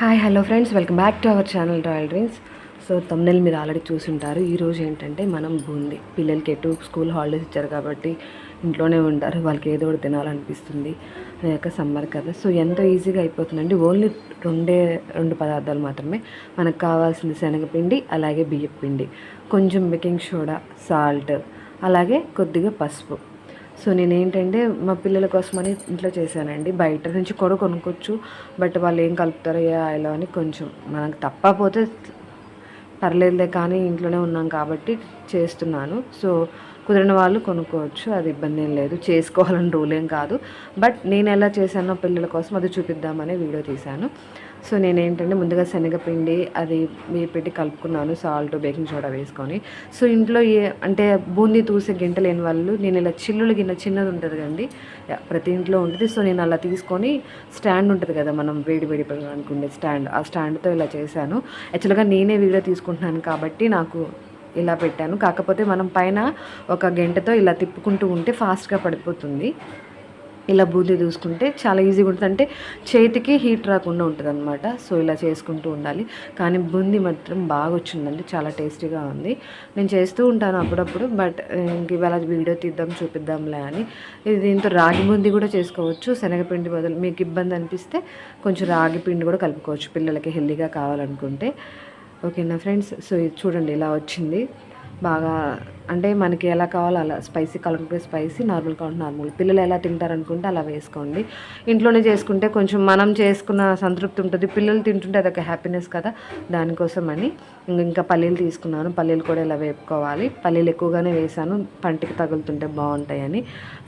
Hi hello friends, welcome back to our channel royal dreams. So thumbnail మీరు already చూసుంటారు. ఈరోజు ఏంటంటే మనం బూందీ, పిల్లలకి ఎటు స్కూల్ హాలిడేస్ ఇచ్చారు కాబట్టి ఇంట్లోనే ఉంటారు, వాళ్ళకి ఏదో ఒకటి తినాలనిపిస్తుంది. అదే సమ్మర్ కదా, సో ఎంతో ఈజీగా అయిపోతుందండి. ఓన్లీ రెండు పదార్థాలు మాత్రమే మనకు కావాల్సింది: శనగపిండి, అలాగే బియ్యం పిండి, కొంచెం బేకింగ్ సోడా, సాల్ట్, అలాగే కొద్దిగా పసుపు. సో నేనేంటంటే మా పిల్లల కోసమని ఇంట్లో చేశానండి. బయట నుంచి కూడా కొనుక్కోవచ్చు, బట్ వాళ్ళు ఏం కలుపుతారో ఏ ఆయిల్ అని కొంచెం మనకు తప్పపోతే పర్లేదులే, కానీ ఇంట్లోనే ఉన్నాం కాబట్టి చేస్తున్నాను. సో కుదిరిన వాళ్ళు కొనుక్కోవచ్చు, అది ఇబ్బంది ఏం లేదు. చేసుకోవాలని రూల్ ఏం కాదు, బట్ నేను ఎలా చేశానో పిల్లల కోసం అది చూపిద్దామనే వీడియో తీశాను. సో నేనేంటంటే ముందుగా శనగపిండి అది పెట్టి కలుపుకున్నాను, సాల్ట్, బేకింగ్ సోడా వేసుకొని. సో ఇంట్లో అంటే బూందీ తూసే గింట లేని వాళ్ళు నేను ఇలా చిల్లులు గిన్నె చిన్నది ఉంటుంది కదండి, ప్రతి ఇంట్లో ఉంటుంది. సో నేను అలా తీసుకొని స్టాండ్ ఉంటుంది కదా, మనం వేడి అనుకునే స్టాండ్, ఆ స్టాండ్తో ఇలా చేశాను. యాక్చువల్గా నేనే వీడియో తీసుకుంటున్నాను కాబట్టి నాకు ఇలా పెట్టాను. కాకపోతే మనం పైన ఒక గంటతో ఇలా తిప్పుకుంటూ ఉంటే ఫాస్ట్గా పడిపోతుంది. ఇలా బూందీ చూసుకుంటే చాలా ఈజీగా ఉంటుంది, అంటే చేతికి హీట్ రాకుండా ఉంటుంది అనమాట. సో ఇలా చేసుకుంటూ ఉండాలి. కానీ బూందీ మాత్రం బాగా వచ్చిందండి, చాలా టేస్టీగా ఉంది. నేను చేస్తూ ఉంటాను అప్పుడప్పుడు, బట్ ఇంక ఇవాళ వీడియో తీద్దాం చూపిద్దాంలే అని. దీంతో రాగి బూందీ కూడా చేసుకోవచ్చు. శనగపిండి బదులు మీకు ఇబ్బంది అనిపిస్తే కొంచెం రాగి పిండి కూడా కలుపుకోవచ్చు, పిల్లలకి హెల్దీగా కావాలనుకుంటే. ఓకేనా ఫ్రెండ్స్, సో ఇది చూడండి ఇలా వచ్చింది. బాగా అంటే మనకి ఎలా కావాలో అలా, స్పైసీ కావాలనుకుంటే స్పైసీ, నార్మల్ కావాలంటే నార్మల్, పిల్లలు ఎలా తింటారనుకుంటే అలా వేసుకోండి. ఇంట్లోనే చేసుకుంటే కొంచెం మనం చేసుకున్న సంతృప్తి ఉంటుంది, పిల్లలు తింటుంటే అదొక హ్యాపీనెస్ కదా, దానికోసం అని. ఇంకా పల్లీలు తీసుకున్నాను, పల్లీలు కూడా ఇలా వేపుకోవాలి. పల్లీలు ఎక్కువగానే వేసాను, పంటికి తగులుతుంటే బాగుంటాయని.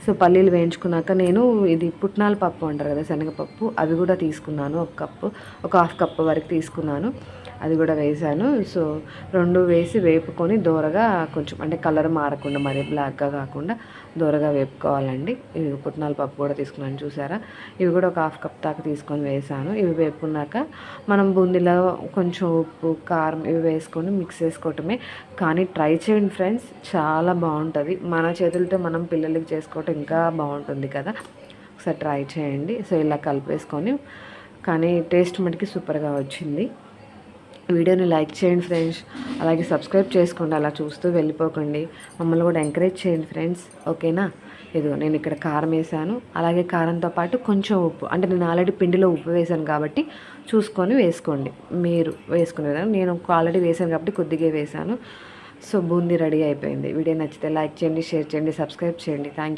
సో పల్లీలు వేయించుకున్నాక నేను ఇది పుట్నాల పప్పు అంటారు కదా, శనగపప్పు, అవి కూడా తీసుకున్నాను. ఒక హాఫ్ కప్పు వరకు తీసుకున్నాను, అది కూడా వేసాను. సో రెండు వేసి వేపుకొని దోరగా, కొంచెం అంటే కలర్ మారకుండా మరీ బ్లాక్గా కాకుండా దోరగా వేపుకోవాలండి. ఇవి పుట్నాల పప్పు కూడా తీసుకున్నాను, చూసారా. ఇవి కూడా ఒక హాఫ్ కప్ దాకా తీసుకొని వేసాను. ఇవి వేపుకున్నాక మనం బూందీలో కొంచెం ఉప్పు, కారం ఇవి వేసుకొని మిక్స్ చేసుకోవటమే. కానీ ట్రై చేయండి ఫ్రెండ్స్, చాలా బాగుంటుంది. మన చేతులతో మనం పిల్లలకి చేసుకోవటం ఇంకా బాగుంటుంది కదా, ఒకసారి ట్రై చేయండి. సో ఇలా కలిపేసుకొని, కానీ టేస్ట్ మటుకి సూపర్గా వచ్చింది. వీడియోని లైక్ చేయండి ఫ్రెండ్స్, అలాగే సబ్స్క్రైబ్ చేసుకోండి, అలా చూస్తూ వెళ్ళిపోకండి. మమ్మల్ని కూడా ఎంకరేజ్ చేయండి ఫ్రెండ్స్, ఓకేనా. ఇదిగో నేను ఇక్కడ కారం వేసాను, అలాగే కారంతో పాటు కొంచెం ఉప్పు, అంటే నేను ఆల్రెడీ పిండిలో ఉప్పు వేసాను కాబట్టి చూసుకొని వేసుకోండి. మీరు వేసుకునేదాన్ని, నేను ఆల్రెడీ వేసాను కాబట్టి కొద్దిగా వేసాను. సో బూందీ రెడీ అయిపోయింది. వీడియో నచ్చితే లైక్ చేయండి, షేర్ చేయండి, సబ్స్క్రైబ్ చేయండి. Thank you.